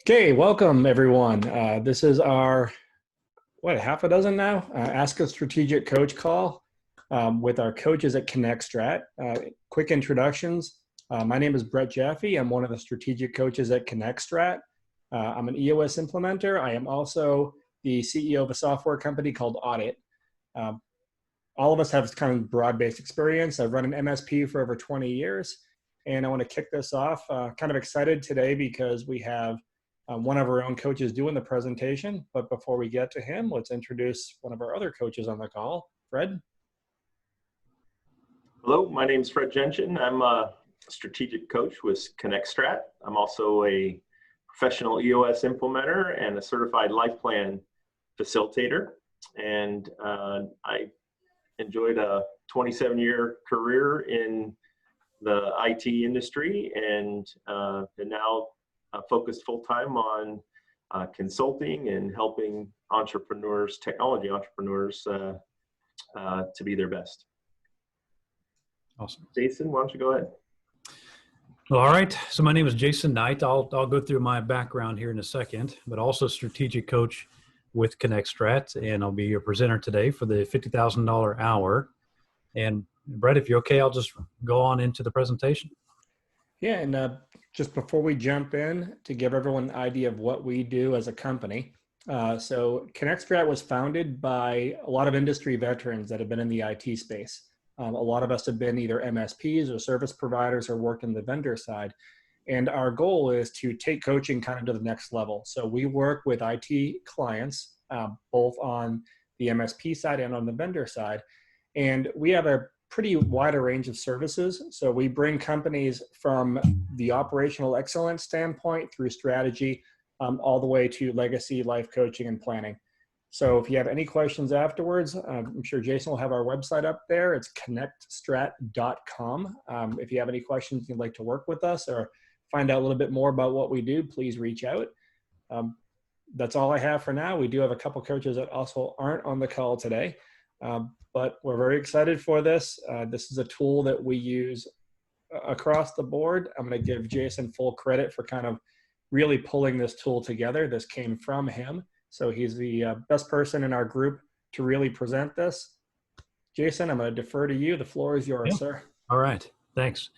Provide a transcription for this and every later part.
Okay, welcome everyone. This is our, half a dozen now? Ask a Strategic Coach call with our coaches at ConnectStrat. Quick introductions. My name is Brett Jaffe. I'm one of the strategic coaches at ConnectStrat. I'm an EOS implementer. I am also the CEO of a software company called Audit. All of us have kind of broad-based experience. I've run an MSP for over 20 years, and I want to kick this off. Kind of excited today because we have one of our own coaches doing the presentation. But before we get to him, let's introduce one of our other coaches on the call, Fred. Hello, my name is Fred Genshin. I'm a strategic coach with ConnectStrat. I'm also a professional EOS implementer and a certified life plan facilitator. And I enjoyed a 27-year career in the IT industry and now focused full-time on consulting and helping entrepreneurs, technology entrepreneurs, to be their best. Awesome. Jason, why don't you go ahead? Well, all right. So my name is Jason Knight. I'll go through my background here in a second, but also strategic coach with ConnectStrat, and I'll be your presenter today for the $50,000 hour. And Brett, if you're okay, I'll just go on into the presentation. Yeah, and just before we jump in, to give everyone an idea of what we do as a company. So ConnectStrat was founded by a lot of industry veterans that have been in the IT space. A lot of us have been either MSPs or service providers or worked in the vendor side. And our goal is to take coaching kind of to the next level. So we work with IT clients, both on the MSP side and on the vendor side. And we have a pretty wide range of services. So we bring companies from the operational excellence standpoint through strategy, all the way to legacy, life coaching, and planning. So if you have any questions afterwards, I'm sure Jason will have our website up there. It's connectstrat.com. If you have any questions you'd like to work with us or find out a little bit more about what we do, please reach out. That's all I have for now. We do have a couple coaches that also aren't on the call today. But we're very excited for this. This is a tool that we use across the board. I'm going to give Jason full credit for kind of really pulling this tool together. This came from him. So he's the best person in our group to really present this. Jason, I'm going to defer to you. The floor is yours, sir. All right. Thanks.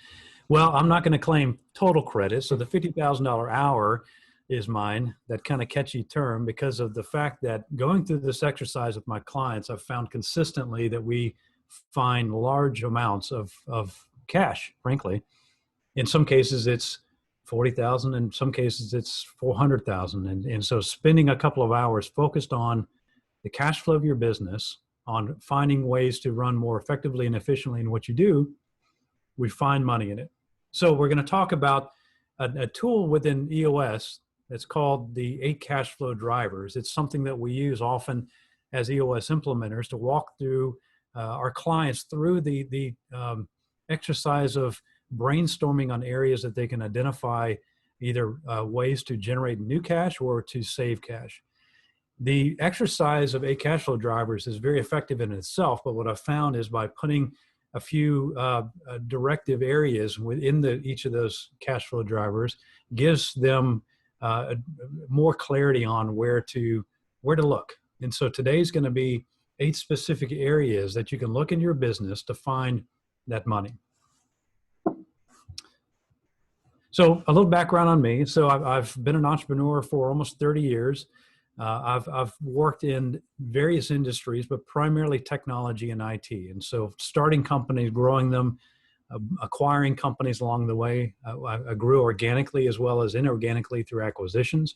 Well, I'm not going to claim total credit. So the $50,000 hour is mine, that kind of catchy term, because of the fact that going through this exercise with my clients, I've found consistently that we find large amounts of cash, frankly. In some cases, it's 40,000. In some cases, it's 400,000. And so spending a couple of hours focused on the cash flow of your business, on finding ways to run more effectively and efficiently in what you do, we find money in it. So we're going to talk about a tool within EOS that's called the 8 cash flow drivers. It's something that we use often as EOS implementers to walk through our clients through the exercise of brainstorming on areas that they can identify either ways to generate new cash or to save cash. The exercise of 8 cash flow drivers is very effective in itself, but what I've found is by putting a few directive areas within each of those cash flow drivers gives them more clarity on where to look. And so today's going to be 8 specific areas that you can look in your business to find that money. So a little background on me. So I've been an entrepreneur for almost 30 years. I've worked in various industries, but primarily technology and IT. And so starting companies, growing them, acquiring companies along the way. I grew organically as well as inorganically through acquisitions,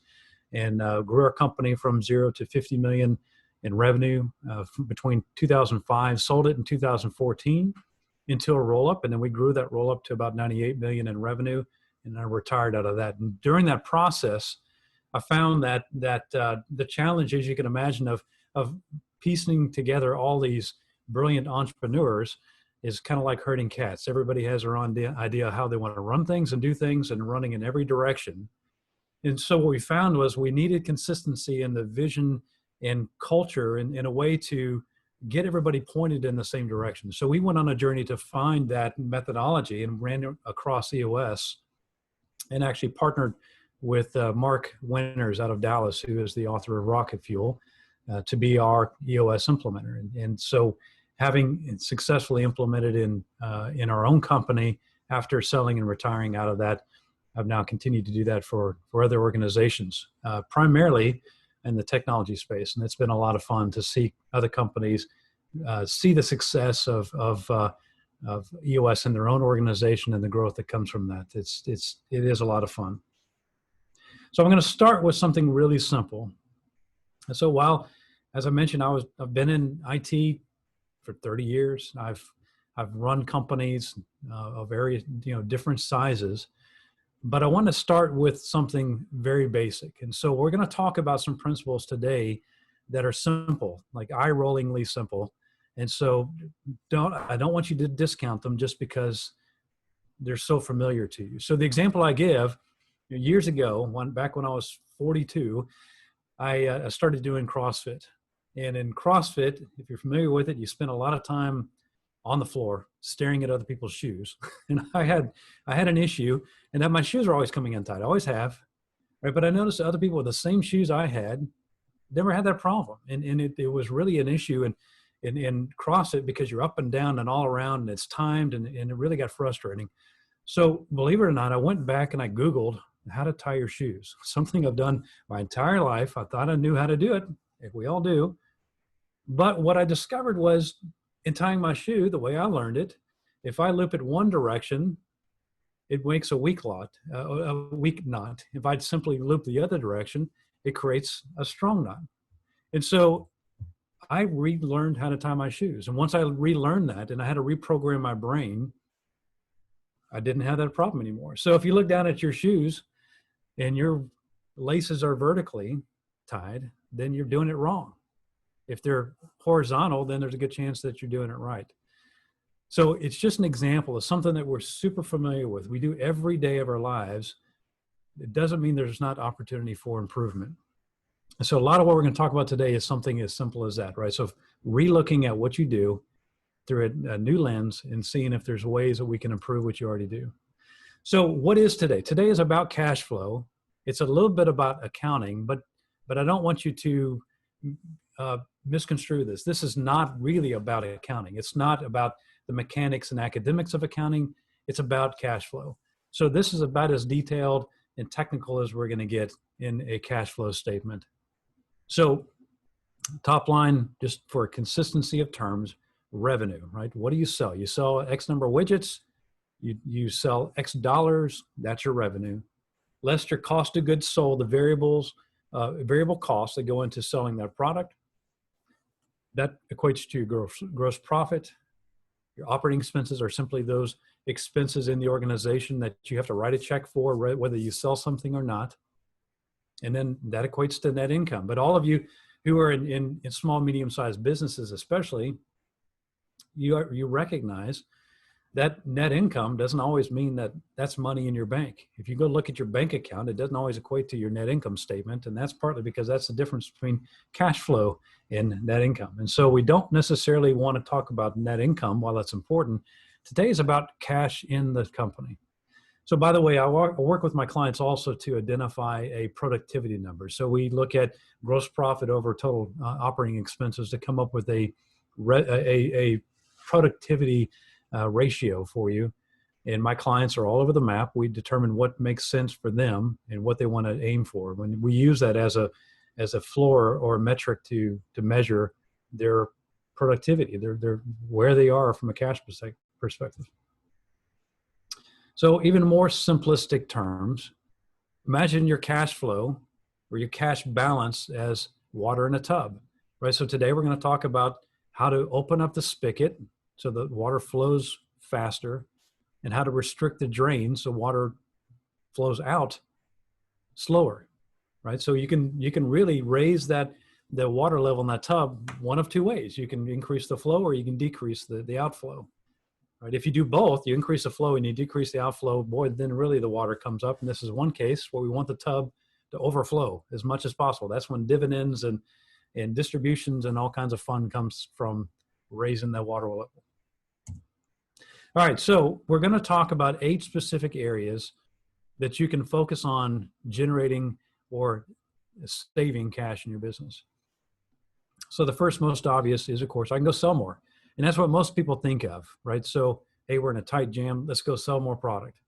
and grew our company from 0 to 50 million in revenue between 2005, sold it in 2014 into a roll-up, and then we grew that roll-up to about 98 million in revenue, and I retired out of that. And during that process, I found that the challenge, as you can imagine, of piecing together all these brilliant entrepreneurs is kind of like herding cats. Everybody has their own idea how they want to run things and do things, and running in every direction. And so what we found was we needed consistency in the vision and culture in a way to get everybody pointed in the same direction. So we went on a journey to find that methodology and ran it across EOS, and actually partnered with Mark Winters out of Dallas, who is the author of Rocket Fuel, to be our EOS implementer. And so having it successfully implemented in our own company after selling and retiring out of that, I've now continued to do that for other organizations, primarily in the technology space. And it's been a lot of fun to see other companies see the success of EOS in their own organization and the growth that comes from that. It is a lot of fun. So I'm going to start with something really simple. So while, as I mentioned, I've been in IT for 30 years. I've run companies of various, different sizes, but I want to start with something very basic. And so we're going to talk about some principles today that are simple, like eye-rollingly simple. And so I don't want you to discount them just because they're so familiar to you. So the example I give, years ago, back when I was 42, I started doing CrossFit. And in CrossFit, if you're familiar with it, you spend a lot of time on the floor staring at other people's shoes. And I had an issue, and that my shoes are always coming untied. I always have, right? But I noticed other people with the same shoes I had never had that problem. And it was really an issue in CrossFit because you're up and down and all around, and it's timed, and it really got frustrating. So believe it or not, I went back and I Googled how to tie your shoes, something I've done my entire life. I thought I knew how to do it, if we all do. But what I discovered was in tying my shoe, the way I learned it, if I loop it one direction, it makes a weak knot. If I simply loop the other direction, it creates a strong knot. And so I relearned how to tie my shoes. And once I relearned that and I had to reprogram my brain, I didn't have that problem anymore. So if you look down at your shoes and your laces are vertically tied, then you're doing it wrong. If they're horizontal, then there's a good chance that you're doing it right. So it's just an example of something that we're super familiar with. We do every day of our lives. It doesn't mean there's not opportunity for improvement. So a lot of what we're going to talk about today is something as simple as that, right? So re-looking at what you do through a new lens and seeing if there's ways that we can improve what you already do. So what is today? Today is about cash flow. It's a little bit about accounting, but I don't want you to misconstrue this. This is not really about accounting. It's not about the mechanics and academics of accounting. It's about cash flow. So this is about as detailed and technical as we're going to get in a cash flow statement. So top line, just for consistency of terms, revenue, right? What do you sell? You sell X number of widgets, you sell X dollars, that's your revenue. Less your cost of goods sold, the variable costs that go into selling that product. That equates to your gross profit. Your operating expenses are simply those expenses in the organization that you have to write a check for, whether you sell something or not. And then that equates to net income. But all of you who are in small, medium-sized businesses especially, you recognize that net income doesn't always mean that that's money in your bank. If you go look at your bank account, it doesn't always equate to your net income statement. And that's partly because that's the difference between cash flow and net income. And so we don't necessarily want to talk about net income while that's important. Today is about cash in the company. So by the way, I work with my clients also to identify a productivity number. So we look at gross profit over total operating expenses to come up with a productivity ratio for you. And my clients are all over the map. We determine what makes sense for them and what they want to aim for. When we use that as a floor or a metric to measure their productivity, their where they are from a cash perspective. So even more simplistic terms, imagine your cash flow or your cash balance as water in a tub, right? So today we're going to talk about how to open up the spigot so the water flows faster, and how to restrict the drain so water flows out slower, right? So you can really raise the water level in that tub one of two ways. You can increase the flow or you can decrease the outflow, right? If you do both, you increase the flow and you decrease the outflow, boy, then really the water comes up. And this is one case where we want the tub to overflow as much as possible. That's when dividends and distributions and all kinds of fun comes from raising that water level. All right, so we're going to talk about 8 specific areas that you can focus on generating or saving cash in your business. So the first most obvious is, of course, I can go sell more. And that's what most people think of, right? So, hey, we're in a tight jam, let's go sell more product.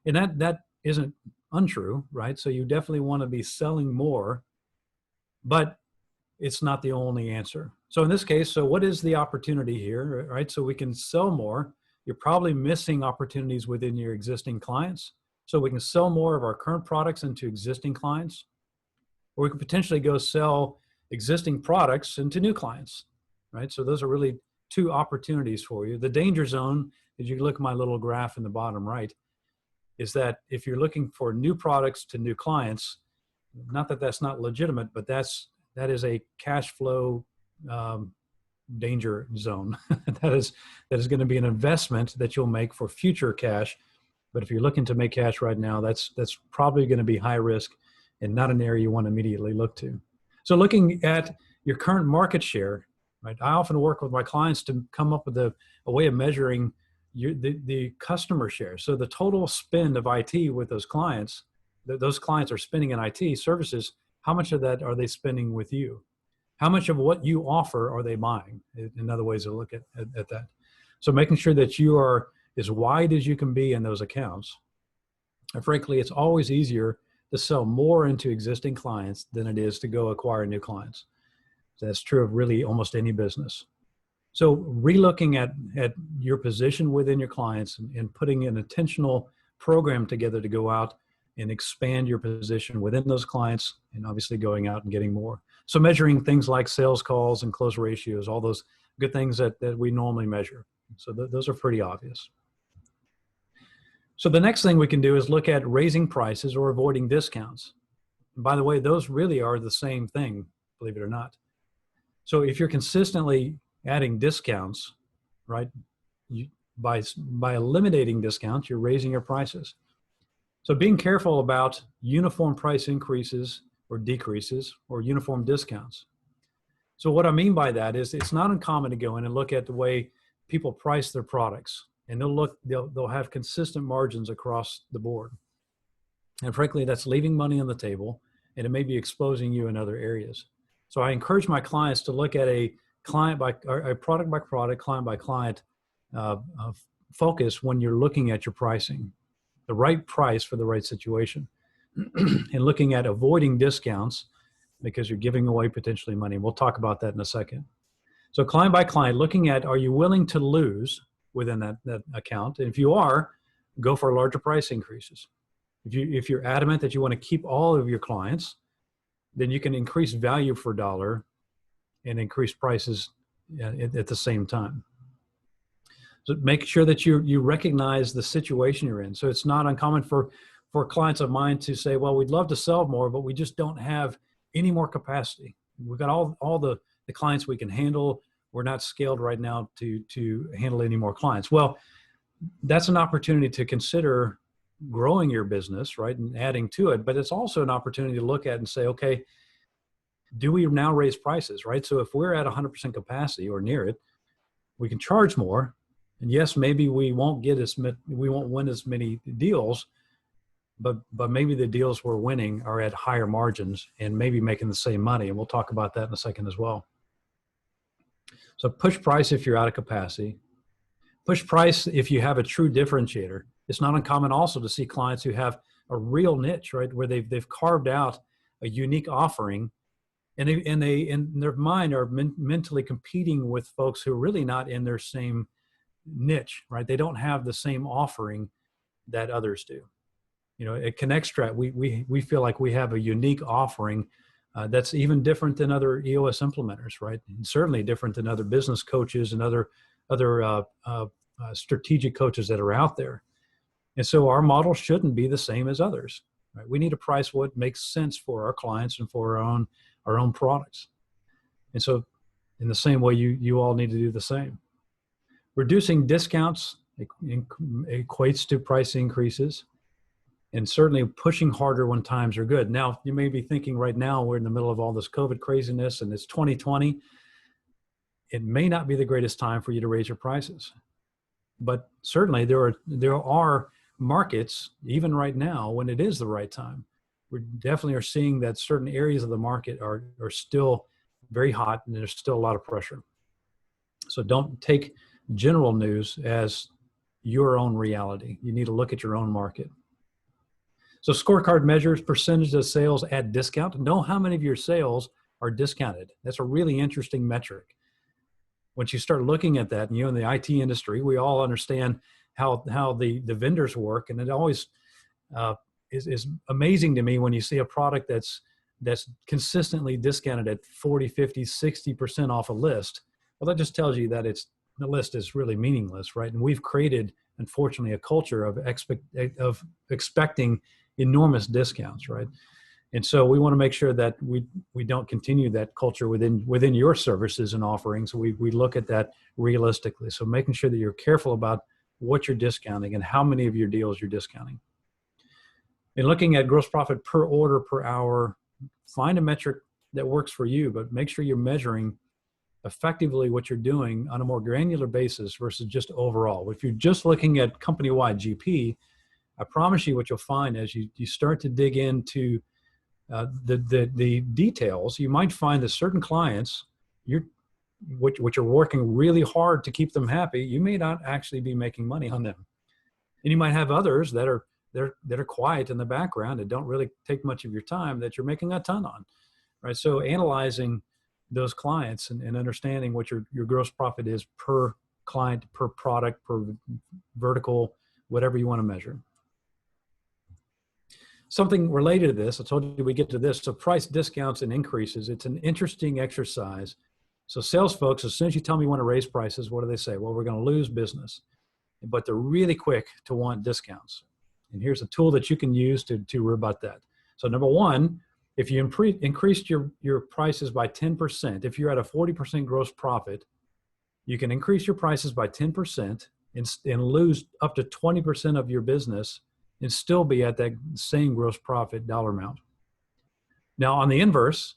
And that isn't untrue, right? So you definitely want to be selling more, but it's not the only answer. So in this case, so what is the opportunity here, right? So we can sell more. You're probably missing opportunities within your existing clients. So we can sell more of our current products into existing clients, or we could potentially go sell existing products into new clients, right? So those are really two opportunities for you. The danger zone, as you look at my little graph in the bottom right, is that if you're looking for new products to new clients, not that that's not legitimate, but that is a cash flow danger zone. that is going to be an investment that you'll make for future cash. But if you're looking to make cash right now, that's probably going to be high risk and not an area you want to immediately look to. So looking at your current market share, right? I often work with my clients to come up with a way of measuring the customer share. So the total spend of IT with those clients are spending in IT services. How much of that are they spending with you? How much of what you offer are they buying? In other ways to look at that. So making sure that you are as wide as you can be in those accounts. And frankly, it's always easier to sell more into existing clients than it is to go acquire new clients. That's true of really almost any business. So relooking at your position within your clients and putting an intentional program together to go out and expand your position within those clients, and obviously going out and getting more. So measuring things like sales calls and close ratios, all those good things that we normally measure. So those are pretty obvious. So the next thing we can do is look at raising prices or avoiding discounts. And by the way, those really are the same thing, believe it or not. So if you're consistently adding discounts, right, by eliminating discounts, you're raising your prices. So being careful about uniform price increases or decreases or uniform discounts. So what I mean by that is it's not uncommon to go in and look at the way people price their products, and they'll have consistent margins across the board. And frankly, that's leaving money on the table, and it may be exposing you in other areas. So I encourage my clients to look at a product by product, client by client focus when you're looking at your pricing, the right price for the right situation, and looking at avoiding discounts because you're giving away potentially money. We'll talk about that in a second. So client by client, looking at, are you willing to lose within that account? And if you are, go for larger price increases. If you're adamant that you want to keep all of your clients, then you can increase value per dollar and increase prices at the same time. So make sure that you recognize the situation you're in. So it's not uncommon for clients of mine to say, well, we'd love to sell more, but we just don't have any more capacity. We've got all the clients we can handle. We're not scaled right now to handle any more clients. Well, that's an opportunity to consider growing your business, right, and adding to it. But it's also an opportunity to look at and say, okay, do we now raise prices, right? So if we're at 100% capacity or near it, we can charge more. And yes, maybe we won't win as many deals, but maybe the deals we're winning are at higher margins and maybe making the same money. And we'll talk about that in a second as well. So push price if you're out of capacity. Push price if you have a true differentiator. It's not uncommon also to see clients who have a real niche, right, where they've carved out a unique offering, and they in their mind are mentally competing with folks who are really not in their same niche, right? They don't have the same offering that others do. You know, at ConnectStrat, we feel like we have a unique offering that's even different than other EOS implementers, right? And certainly different than other business coaches and other strategic coaches that are out there. And so our model shouldn't be the same as others, right? We need to price what makes sense for our clients and for our own products. And so in the same way, you all need to do the same. Reducing discounts equates to price increases, and certainly pushing harder when times are good. Now, you may be thinking right now, we're in the middle of all this COVID craziness and it's 2020. It may not be the greatest time for you to raise your prices. But certainly there are markets, even right now, when it is the right time, we definitely are seeing that certain areas of the market are still very hot and there's still a lot of pressure. So don't take general news as your own reality. You need to look at your own market. So scorecard measures percentage of sales at discount. Know how many of your sales are discounted. That's a really interesting metric. Once you start looking at that, and in the IT industry, we all understand how the vendors work, and it always is amazing to me when you see a product that's consistently discounted at 40, 50, 60% off a list. Well, that just tells you that the list is really meaningless, right? And we've created, unfortunately, a culture of expecting enormous discounts, right? And so we want to make sure that we don't continue that culture within your services and offerings. We look at that realistically. So making sure that you're careful about what you're discounting and how many of your deals you're discounting. And looking at gross profit per order per hour, find a metric that works for you, but make sure you're measuring effectively what you're doing on a more granular basis versus just overall. If you're just looking at company-wide GP, I promise you what you'll find as you start to dig into the details, you might find that certain clients, which are working really hard to keep them happy, you may not actually be making money on them. And you might have others that are quiet in the background and don't really take much of your time that you're making a ton on, right? So analyzing those clients and understanding what your gross profit is per client, per product, per vertical, whatever you want to measure. Something related to this, I told you we get to this. So price discounts and increases, it's an interesting exercise. So sales folks, as soon as you tell me you want to raise prices, what do they say? Well, we're going to lose business. But they're really quick to want discounts. And here's a tool that you can use to rebut that. So number one, if you increased your prices by 10%, if you're at a 40% gross profit, you can increase your prices by 10% and lose up to 20% of your business and still be at that same gross profit dollar amount. Now, on the inverse,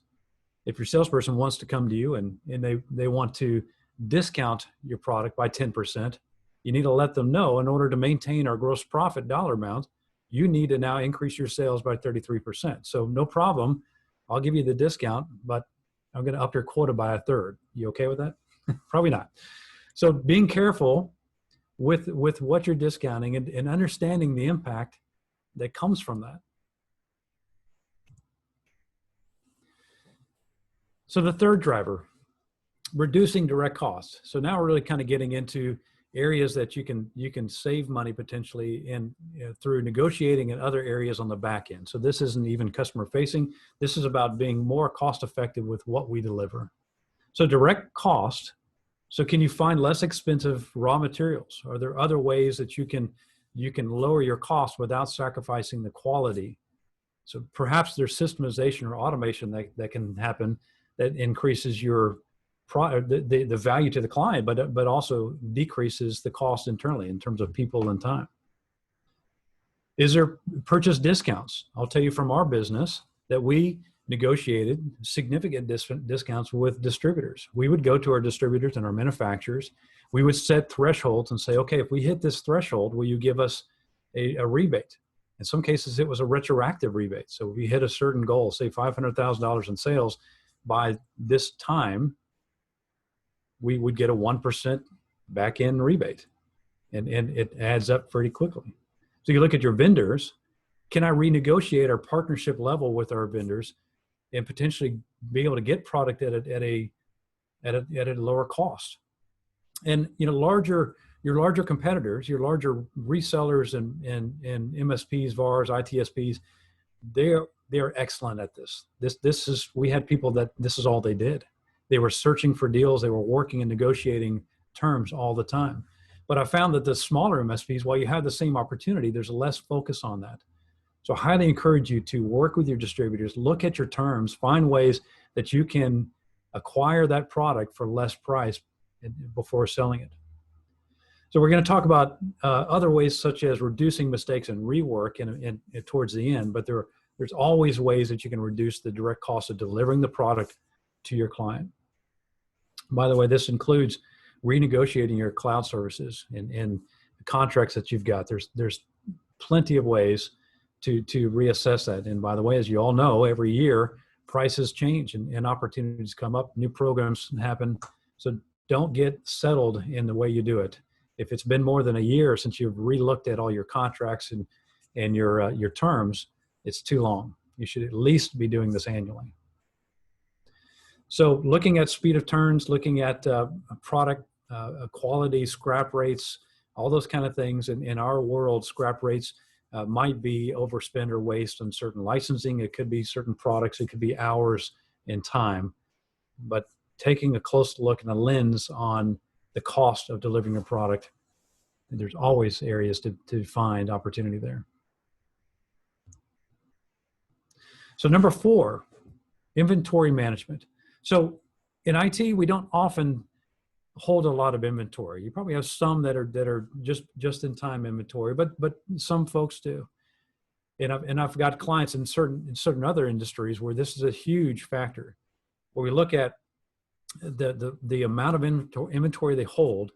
if your salesperson wants to come to you and they want to discount your product by 10%, you need to let them know in order to maintain our gross profit dollar amount, you need to now increase your sales by 33%. So no problem, I'll give you the discount, but I'm going to up your quota by a third. You okay with that? Probably not. So being careful with what you're discounting and understanding the impact that comes from that. So the third driver, reducing direct costs. So now we're really kind of getting into areas that you can save money potentially in through negotiating in other areas on the back end. So this isn't even customer facing. This is about being more cost effective with what we deliver. So direct cost. So can you find less expensive raw materials? Are there other ways that you can lower your cost without sacrificing the quality? So perhaps there's systemization or automation that can happen that increases your the value to the client, but also decreases the cost internally in terms of people and time. Is there purchase discounts? I'll tell you from our business that we negotiated significant discounts with distributors. We would go to our distributors and our manufacturers. We would set thresholds and say, okay, if we hit this threshold, will you give us a rebate? In some cases, it was a retroactive rebate. So if we hit a certain goal, say $500,000 in sales by this time, we would get a 1% back end rebate. And it adds up pretty quickly. So you look at your vendors, can I renegotiate our partnership level with our vendors and potentially be able to get product at a lower cost? And your larger competitors, your larger resellers and MSPs, VARs, ITSPs, they're excellent at this. We had people that this is all they did. They were searching for deals. They were working and negotiating terms all the time. But I found that the smaller MSPs, while you have the same opportunity, there's less focus on that. So I highly encourage you to work with your distributors, look at your terms, find ways that you can acquire that product for less price before selling it. So we're going to talk about other ways such as reducing mistakes and rework and towards the end, but there's always ways that you can reduce the direct cost of delivering the product to your client. By the way, this includes renegotiating your cloud services and the contracts that you've got. There's plenty of ways to reassess that. And by the way, as you all know, every year prices change and opportunities come up, new programs happen. So don't get settled in the way you do it. If it's been more than a year since you've relooked at all your contracts and your terms, it's too long. You should at least be doing this annually. So looking at speed of turns, looking at product quality, scrap rates, all those kind of things. In our world, scrap rates might be overspend or waste on certain licensing. It could be certain products. It could be hours and time. But taking a close look and a lens on the cost of delivering a product, there's always areas to find opportunity there. So number 4, inventory management. So in IT, we don't often hold a lot of inventory. You probably have some that are just in time inventory, but some folks do. And I've got clients in certain other industries where this is a huge factor, where we look at the amount of inventory they hold,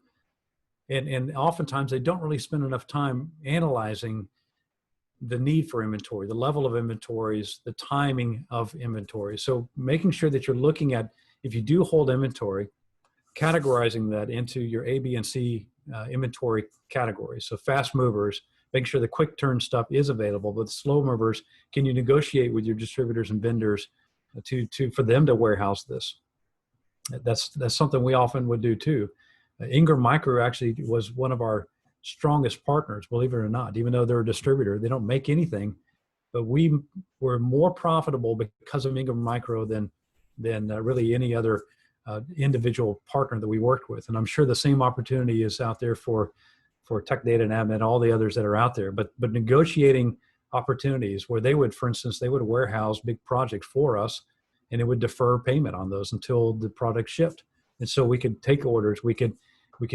and oftentimes they don't really spend enough time analyzing the need for inventory, the level of inventories, the timing of inventory. So making sure that you're looking at, if you do hold inventory, categorizing that into your A, B, and C inventory categories. So fast movers, making sure the quick turn stuff is available, but slow movers, can you negotiate with your distributors and vendors for them to warehouse this? That's something we often would do too. Ingram Micro actually was one of our strongest partners, believe it or not. Even though they're a distributor, they don't make anything, but we were more profitable because of Ingram Micro than really any other individual partner that we worked with. And I'm sure the same opportunity is out there for Tech Data and Avnet, all the others that are out there. But negotiating opportunities where they would, for instance, they would warehouse big projects for us, and it would defer payment on those until the product shipped. And so we could take orders, we could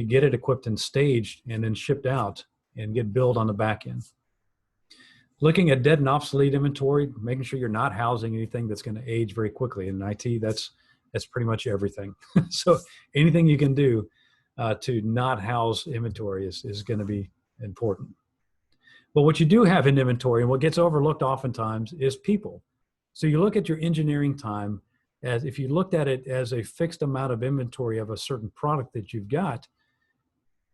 get it equipped and staged and then shipped out and get billed on the back end. Looking at dead and obsolete inventory, making sure you're not housing anything that's going to age very quickly. In IT, that's pretty much everything. So anything you can do to not house inventory is going to be important. But what you do have in inventory, and what gets overlooked oftentimes, is people. So you look at your engineering time as if you looked at it as a fixed amount of inventory of a certain product that you've got,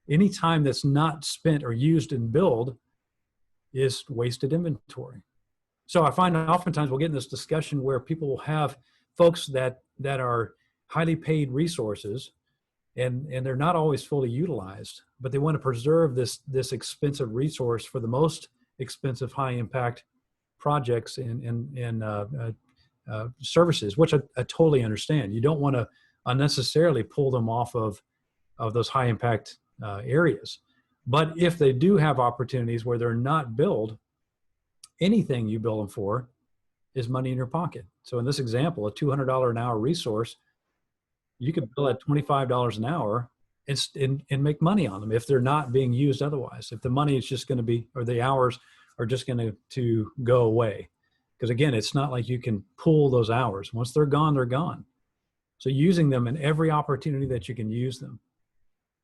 any time that's not spent or used in build is wasted inventory. So I find that oftentimes we'll get in this discussion where people will have folks that are highly paid resources and they're not always fully utilized, but they want to preserve this expensive resource for the most expensive high impact projects and services, which I totally understand. You don't want to unnecessarily pull them off of those high impact areas. But if they do have opportunities where they're not billed, anything you bill them for is money in your pocket. So in this example, a $200 an hour resource, you could bill at $25 an hour and make money on them if they're not being used otherwise. If the money is just going to be, or the hours are just going to go away. Because again, it's not like you can pull those hours. Once they're gone, they're gone. So using them in every opportunity that you can use them.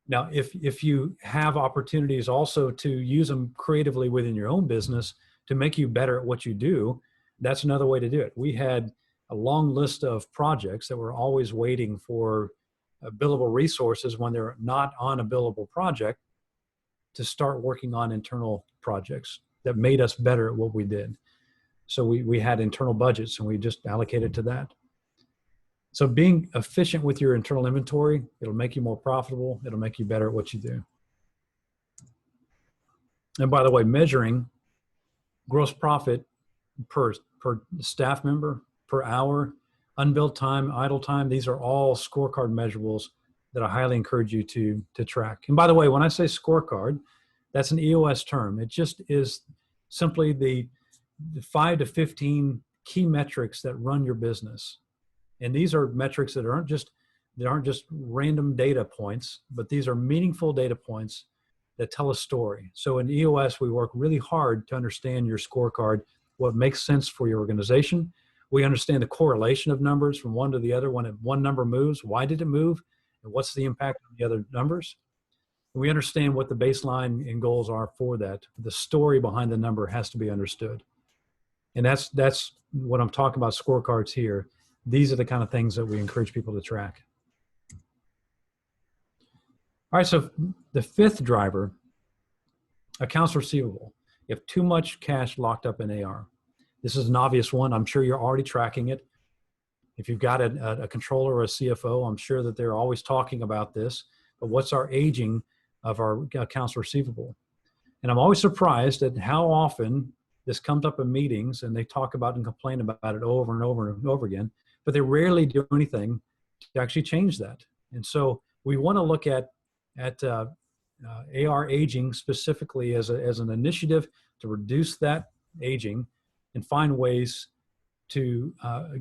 Now, if you have opportunities also to use them creatively within your own business to make you better at what you do, that's another way to do it. We had a long list of projects that were always waiting for billable resources when they're not on a billable project to start working on internal projects that made us better at what we did. So we had internal budgets and we just allocated to that. So being efficient with your internal inventory, it'll make you more profitable. It'll make you better at what you do. And by the way, measuring gross profit per staff member, per hour, unbilled time, idle time, these are all scorecard measurables that I highly encourage you to track. And by the way, when I say scorecard, that's an EOS term. It just is simply the 5 to 15 key metrics that run your business. And these are metrics that aren't just random data points, but these are meaningful data points that tell a story. So in EOS, we work really hard to understand your scorecard, what makes sense for your organization. We understand the correlation of numbers from one to the other. When one number moves, why did it move? And what's the impact on the other numbers? We understand what the baseline and goals are for that. The story behind the number has to be understood. And that's what I'm talking about scorecards here. These are the kind of things that we encourage people to track. All right, so the fifth driver, accounts receivable. You have too much cash locked up in AR. This is an obvious one. I'm sure you're already tracking it. If you've got a controller or a CFO, I'm sure that they're always talking about this. But what's our aging of our accounts receivable? And I'm always surprised at how often this comes up in meetings and they talk about and complain about it over and over and over again, but they rarely do anything to actually change that. And so we want to look at AR aging specifically as an initiative to reduce that aging and find ways to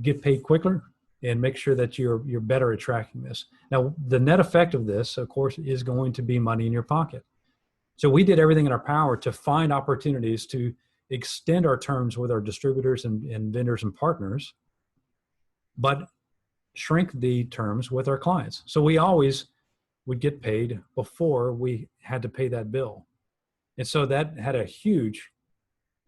get paid quicker and make sure that you're better at tracking this. Now, the net effect of this, of course, is going to be money in your pocket. So we did everything in our power to find opportunities to extend our terms with our distributors and vendors and partners, but shrink the terms with our clients. So we always would get paid before we had to pay that bill. And so that had a huge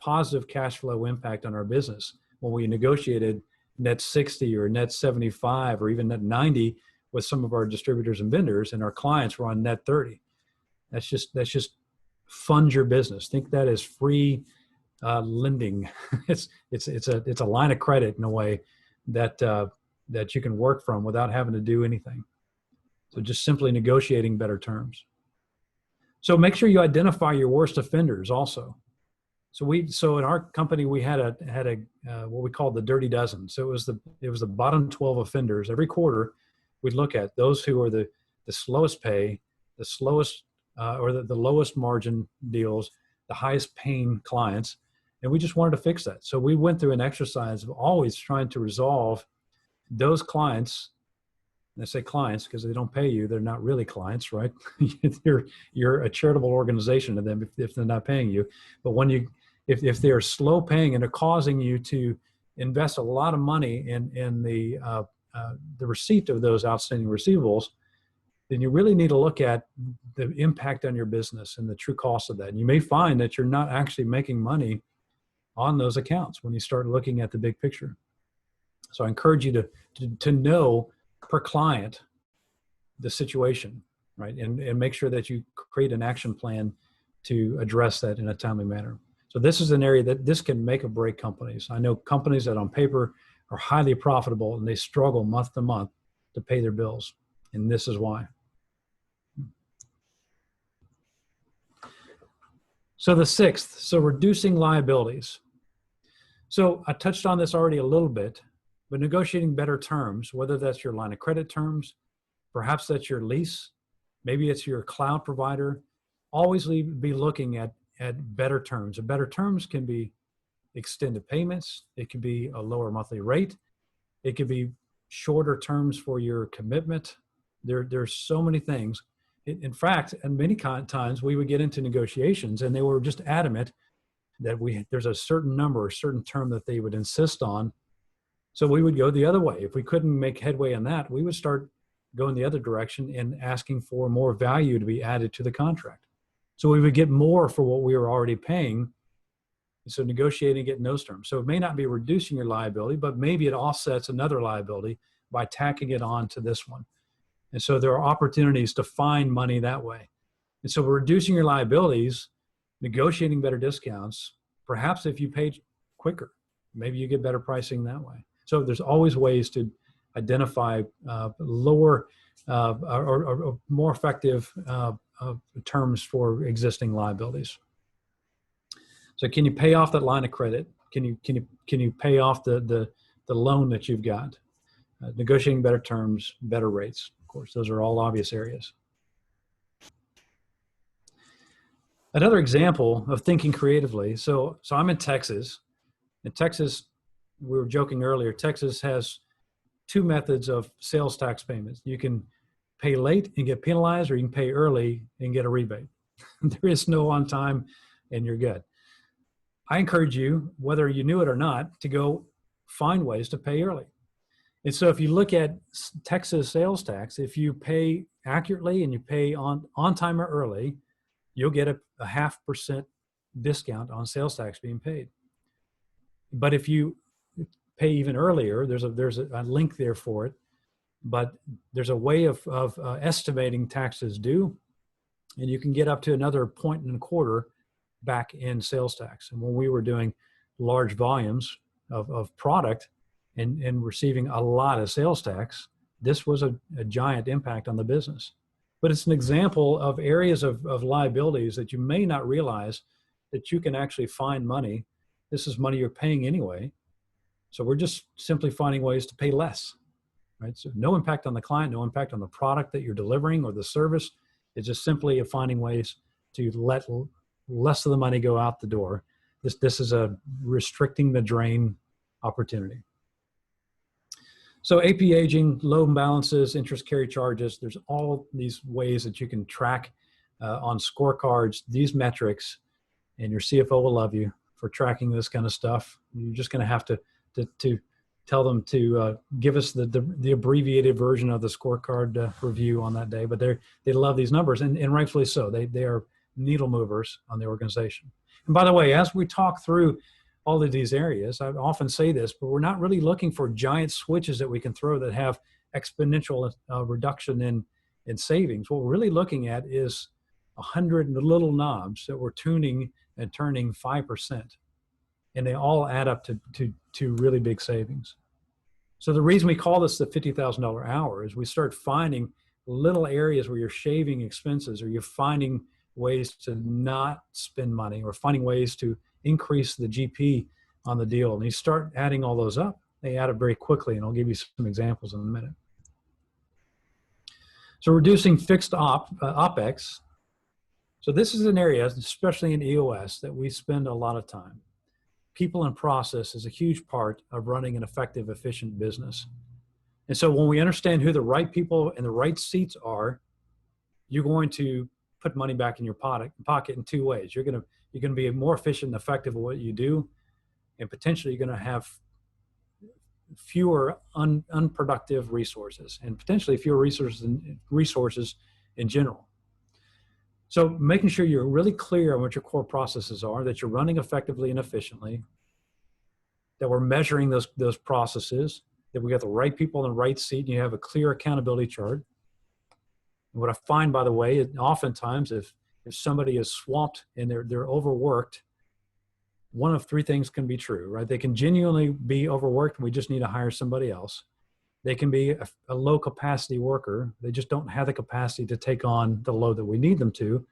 positive cash flow impact on our business when we negotiated net 60 or net 75 or even net 90 with some of our distributors and vendors, and our clients were on net 30. That's just fund your business. Think that as free lending. It's a line of credit in a way that you can work from without having to do anything. So just simply negotiating better terms. So make sure you identify your worst offenders also. So in our company we had a what we called the dirty dozen. So it was the bottom 12 offenders. Every quarter we'd look at those who are the slowest pay, the slowest or the lowest margin deals, the highest paying clients, and we just wanted to fix that. So we went through an exercise of always trying to resolve those clients. And I say clients because they don't pay you; they're not really clients, right? you're a charitable organization to them if they're not paying you. But if they are slow paying and are causing you to invest a lot of money in the receipt of those outstanding receivables, then you really need to look at the impact on your business and the true cost of that. And you may find that you're not actually making money on those accounts when you start looking at the big picture. So I encourage you to know per client the situation, right? And make sure that you create an action plan to address that in a timely manner. So this is an area that this can make or break companies. I know companies that on paper are highly profitable and they struggle month to month to pay their bills. And this is why. So the sixth, so reducing liabilities. So I touched on this already a little bit, but negotiating better terms, whether that's your line of credit terms, perhaps that's your lease, maybe it's your cloud provider, always be looking at better terms. And better terms can be extended payments. It could be a lower monthly rate. It could be shorter terms for your commitment. There's so many things. In fact, and many times we would get into negotiations and they were just adamant that there's a certain number, a certain term that they would insist on. So we would go the other way. If we couldn't make headway on that, we would start going the other direction and asking for more value to be added to the contract. So we would get more for what we were already paying. So negotiating, getting those terms. So it may not be reducing your liability, but maybe it offsets another liability by tacking it on to this one. And so there are opportunities to find money that way. And so we're reducing your liabilities, negotiating better discounts. Perhaps if you pay quicker, maybe you get better pricing that way. So there's always ways to identify lower or more effective terms for existing liabilities. So can you pay off that line of credit? Can you pay off the loan that you've got? Negotiating better terms, better rates. Of course, those are all obvious areas. Another example of thinking creatively. So I'm in Texas. In Texas, we were joking earlier, Texas has two methods of sales tax payments. You can pay late and get penalized, or you can pay early and get a rebate. There is no on time and you're good. I encourage you, whether you knew it or not, to go find ways to pay early. And so if you look at Texas sales tax, if you pay accurately and you pay on time or early, you'll get a 0.5% discount on sales tax being paid. But if you pay even earlier, there's a link there for it, but there's a way of estimating taxes due, and you can get up to another 1.25 back in sales tax. And when we were doing large volumes of product and receiving a lot of sales tax, this was a giant impact on the business. But it's an example of areas of liabilities that you may not realize that you can actually find money. This is money you're paying anyway. So we're just simply finding ways to pay less, right? So no impact on the client, no impact on the product that you're delivering or the service. It's just simply finding ways to let less of the money go out the door. This is a restricting the drain opportunity. So AP aging, loan balances, interest carry charges, there's all these ways that you can track on scorecards, these metrics, and your CFO will love you for tracking this kind of stuff. You're just gonna have to tell them to give us the abbreviated version of the scorecard review on that day, but they love these numbers, and rightfully so. They are needle movers on the organization. And by the way, as we talk through all of these areas, I often say this, but we're not really looking for giant switches that we can throw that have exponential reduction in savings. What we're really looking at is 100 little knobs that we're tuning and turning 5%. And they all add up to really big savings. So the reason we call this the $50,000 hour is we start finding little areas where you're shaving expenses, or you're finding ways to not spend money, or finding ways to increase the GP on the deal. And you start adding all those up, they add up very quickly, and I'll give you some examples in a minute. So reducing fixed OpEx. So this is an area, especially in EOS, that we spend a lot of time. People and process is a huge part of running an effective, efficient business. And so when we understand who the right people in the right seats are, you're going to put money back in your pocket in two ways. You're going to be more efficient and effective at what you do, and potentially you're going to have fewer unproductive resources, and potentially fewer resources in general. So making sure you're really clear on what your core processes are, that you're running effectively and efficiently, that we're measuring those processes, that we got the right people in the right seat, and you have a clear accountability chart. And what I find, by the way, oftentimes if somebody is swamped and they're overworked, one of three things can be true, right? They can genuinely be overworked, and we just need to hire somebody else. They can be a low capacity worker. They just don't have the capacity to take on the load that we need them to.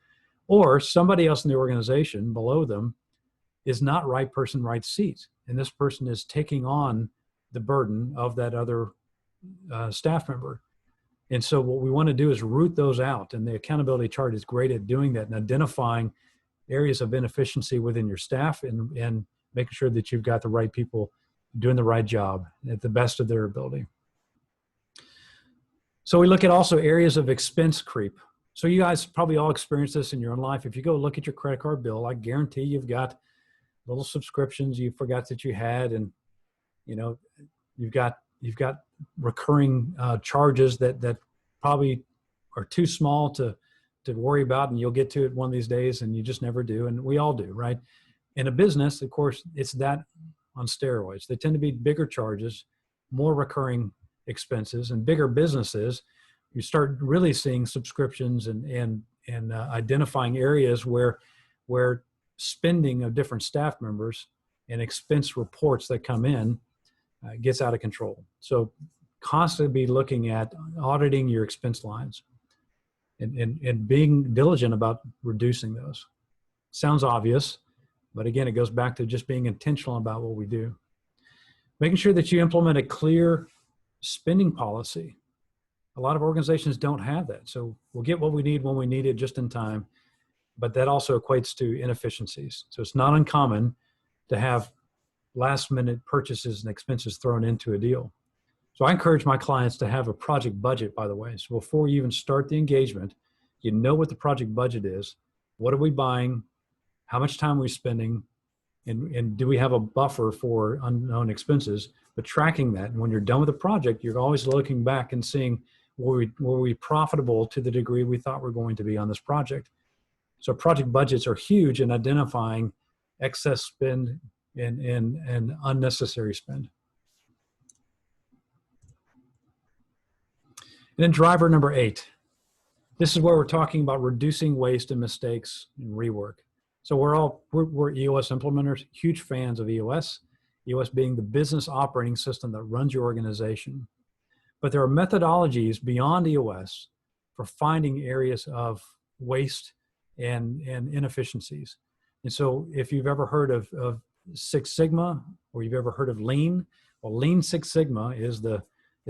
Or somebody else in the organization below them is not right person, right seat. And this person is taking on the burden of that other staff member. And so what we want to do is root those out. And the accountability chart is great at doing that and identifying areas of inefficiency within your staff, and making sure that you've got the right people doing the right job at the best of their ability. So we look at also areas of expense creep. So you guys probably all experience this in your own life. If you go look at your credit card bill, I guarantee you've got little subscriptions you forgot that you had, and you've got recurring charges that probably are too small to worry about, and you'll get to it one of these days, and you just never do, and we all do, right? In a business, of course, it's that on steroids. They tend to be bigger charges, more recurring expenses, and bigger businesses. You start really seeing subscriptions and identifying areas where spending of different staff members and expense reports that come in gets out of control. So constantly be looking at auditing your expense lines and being diligent about reducing those. Sounds obvious, but again, it goes back to just being intentional about what we do. Making sure that you implement a clear spending policy. A lot of organizations don't have that. So we'll get what we need when we need it, just in time, but that also equates to inefficiencies. So it's not uncommon to have last minute purchases and expenses thrown into a deal. So I encourage my clients to have a project budget, by the way. So before you even start the engagement, you know what the project budget is. What are we buying? How much time are we spending? And do we have a buffer for unknown expenses? But tracking that, and when you're done with the project, you're always looking back and seeing, were we profitable to the degree we thought we're going to be on this project? So project budgets are huge in identifying excess spend and unnecessary spend. And then driver number 8. This is where we're talking about reducing waste and mistakes and rework. So we're EOS implementers, huge fans of EOS, EOS being the business operating system that runs your organization. But there are methodologies beyond EOS for finding areas of waste and inefficiencies. And so if you've ever heard of Six Sigma, or you've ever heard of Lean, well, Lean Six Sigma is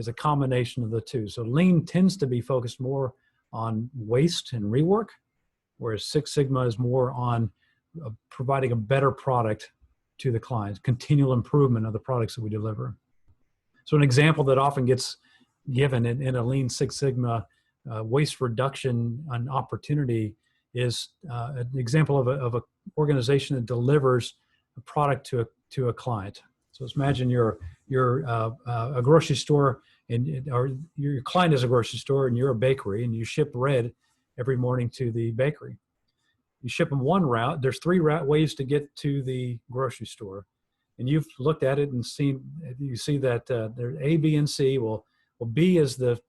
a combination of the two. So Lean tends to be focused more on waste and rework, whereas Six Sigma is more on providing a better product to the client, continual improvement of the products that we deliver. So an example that often gets given in a Lean Six Sigma waste reduction and opportunity is an example of a organization that delivers a product to a client. So let's imagine you're a grocery store, or your client is a grocery store, and you're a bakery, and you ship bread every morning to the bakery. You ship them one route. There's 3 ways to get to the grocery store, and you've looked at it and you see that there's A, B, and C. Well, B is the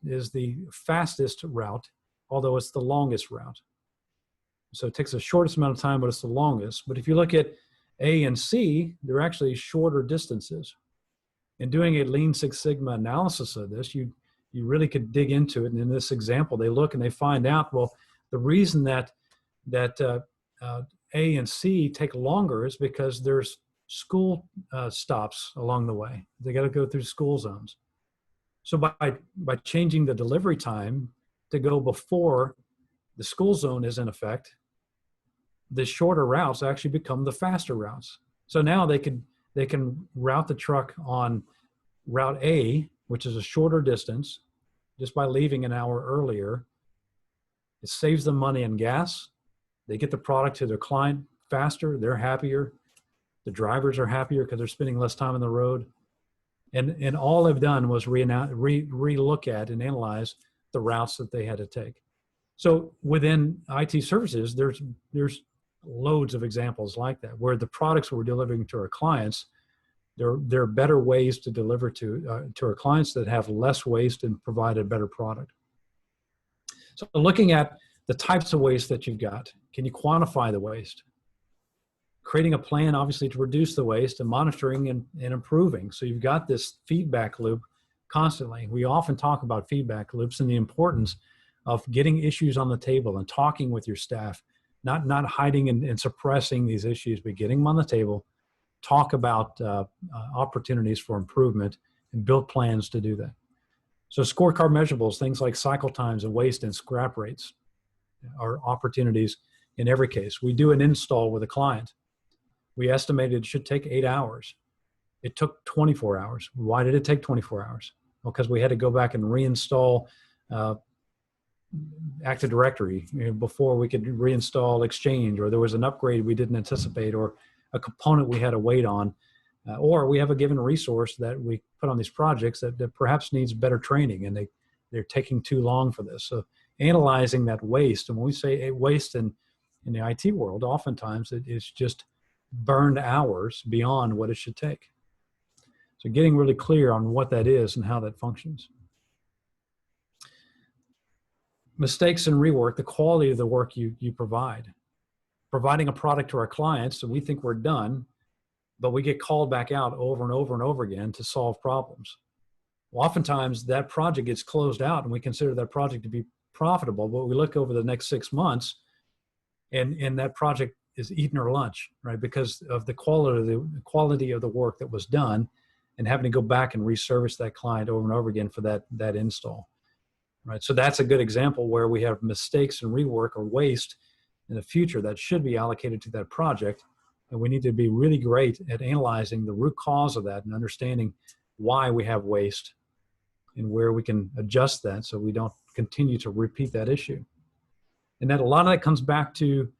fastest route, although it's the longest route. So it takes the shortest amount of time, but it's the longest. But if you look at A and C, they're actually shorter distances. In doing a Lean Six Sigma analysis of this, you really could dig into it. And in this example, they look and they find out, well, the reason that A and C take longer is because there's school stops along the way. They got to go through school zones. So by changing the delivery time to go before the school zone is in effect, the shorter routes actually become the faster routes. So now they can route the truck on route A, which is a shorter distance, just by leaving an hour earlier. It saves them money and gas. They get the product to their client faster. They're happier. The drivers are happier because they're spending less time on the road. And all they've done was re-look at and analyze the routes that they had to take. So within IT services, there's loads of examples like that, where the products we're delivering to our clients, there are better ways to deliver to our clients that have less waste and provide a better product. So looking at the types of waste that you've got, can you quantify the waste? Creating a plan, obviously, to reduce the waste, and monitoring and improving. So you've got this feedback loop constantly. We often talk about feedback loops and the importance of getting issues on the table and talking with your staff, not hiding and suppressing these issues, but getting them on the table, talk about opportunities for improvement, and build plans to do that. So scorecard measurables, things like cycle times and waste and scrap rates, are opportunities in every case. We do an install with a client. We estimated it should take 8 hours. It took 24 hours. Why did it take 24 hours? Well, because we had to go back and reinstall Active Directory before we could reinstall Exchange, or there was an upgrade we didn't anticipate, or a component we had to wait on, or we have a given resource that we put on these projects that perhaps needs better training, and they're taking too long for this. So analyzing that waste, and when we say waste in the IT world, oftentimes it's just burned hours beyond what it should take. So getting really clear on what that is and how that functions. Mistakes and rework, the quality of the work you provide. Providing a product to our clients, and we think we're done, but we get called back out over and over and over again to solve problems. Well, oftentimes that project gets closed out and we consider that project to be profitable, but we look over the next 6 months and that project is eating our lunch, right? Because of the quality of the work that was done, and having to go back and reservice that client over and over again for that install, right? So that's a good example where we have mistakes and rework or waste in the future that should be allocated to that project. And we need to be really great at analyzing the root cause of that and understanding why we have waste and where we can adjust that so we don't continue to repeat that issue. And that a lot of that comes back to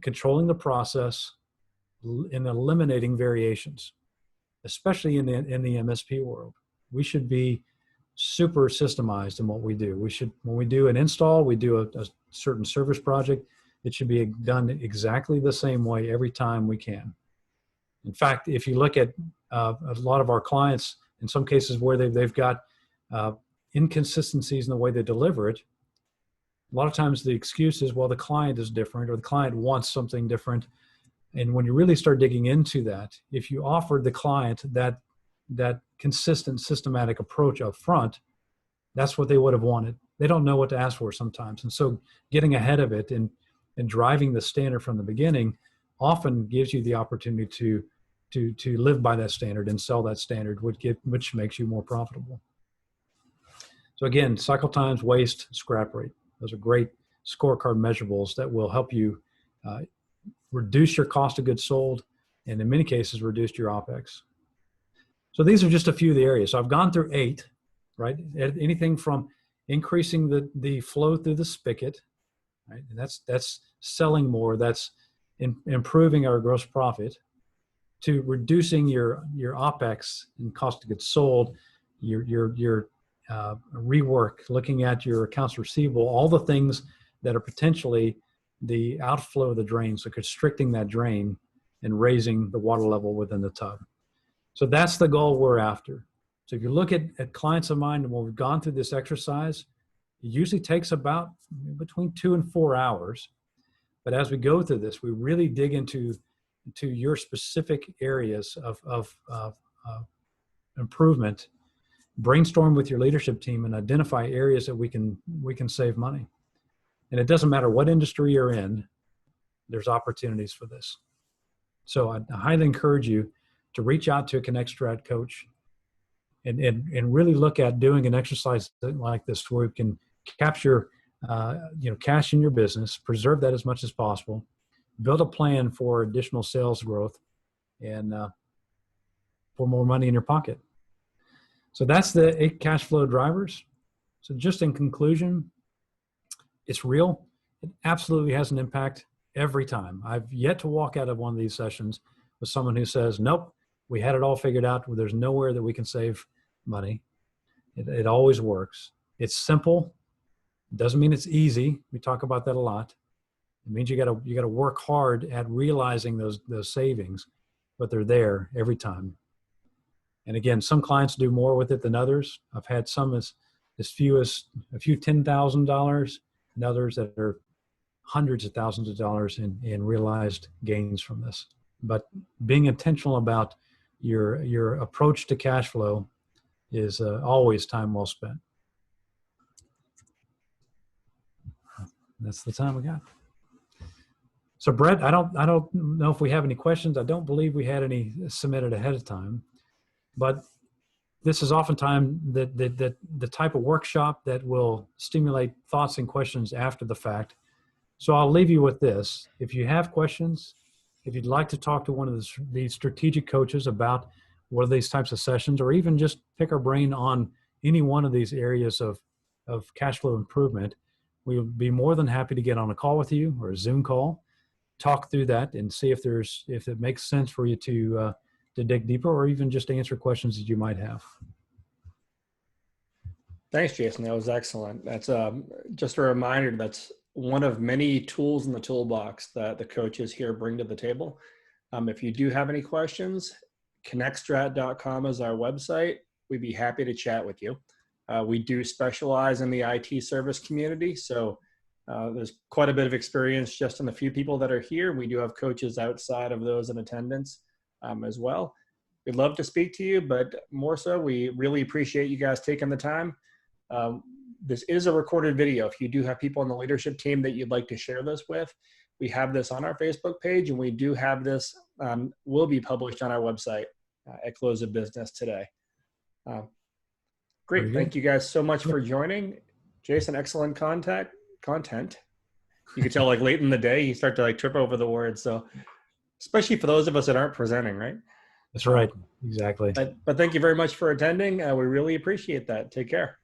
controlling the process, in eliminating variations, especially in the MSP world. We should be super systemized in what we do. We should, when we do an install, we do a certain service project, it should be done exactly the same way every time we can. In fact, if you look at a lot of our clients, in some cases where they've got inconsistencies in the way they deliver it, a lot of times the excuse is, well, the client is different or the client wants something different. And when you really start digging into that, if you offered the client that consistent, systematic approach up front, that's what they would have wanted. They don't know what to ask for sometimes. And so getting ahead of it and driving the standard from the beginning often gives you the opportunity to live by that standard and sell that standard, which makes you more profitable. So again, cycle times, waste, scrap rate. Those are great scorecard measurables that will help you reduce your cost of goods sold, and in many cases, reduce your OpEx. So these are just a few of the areas. So I've gone through 8, right? Anything from increasing the flow through the spigot, right? And that's selling more, that's improving our gross profit, to reducing your OpEx and cost of goods sold, your rework, looking at your accounts receivable, all the things that are potentially the outflow of the drain, so constricting that drain and raising the water level within the tub. So that's the goal we're after. So if you look at clients of mine, and when we've gone through this exercise, it usually takes about between 2 and 4 hours. But as we go through this, we really dig into your specific areas of improvement, brainstorm with your leadership team, and identify areas that we can save money. And it doesn't matter what industry you're in, there's opportunities for this. So I highly encourage you to reach out to a ConnectStrat coach and really look at doing an exercise like this where we can capture cash in your business, preserve that as much as possible, build a plan for additional sales growth, and for more money in your pocket. So that's the 8 cash flow drivers. So just in conclusion, it's real. It absolutely has an impact every time. I've yet to walk out of one of these sessions with someone who says, nope, we had it all figured out. There's nowhere that we can save money. It always works. It's simple. It doesn't mean it's easy. We talk about that a lot. It means you gotta work hard at realizing those savings, but they're there every time. And again, some clients do more with it than others. I've had some as few as a few $10,000, and others that are hundreds of thousands of dollars in realized gains from this. But being intentional about your approach to cash flow is always time well spent. That's the time we got. So Brett, I don't know if we have any questions. I don't believe we had any submitted ahead of time, but this is oftentimes the type of workshop that will stimulate thoughts and questions after the fact. So I'll leave you with this. If you have questions, if you'd like to talk to one of these strategic coaches about one of these types of sessions, or even just pick our brain on any one of these areas of cash flow improvement, we would be more than happy to get on a call with you or a Zoom call, talk through that and see if it makes sense for you to dig deeper, or even just answer questions that you might have. Thanks, Jason. That was excellent. That's just a reminder that's one of many tools in the toolbox that the coaches here bring to the table. If you do have any questions, connectstrat.com is our website. We'd be happy to chat with you. We do specialize in the IT service community, so there's quite a bit of experience just in the few people that are here. We do have coaches outside of those in attendance as well. We'd love to speak to you, but more so, we really appreciate you guys taking the time. This is a recorded video. If you do have people on the leadership team that you'd like to share this with, we have this on our Facebook page, and we do have this will be published on our website at close of business today. Great. Thank you guys so much for joining. Jason, excellent content. You could tell like late in the day, you start to like trip over the words. So especially for those of us that aren't presenting, right? That's right. Exactly. But thank you very much for attending. We really appreciate that. Take care.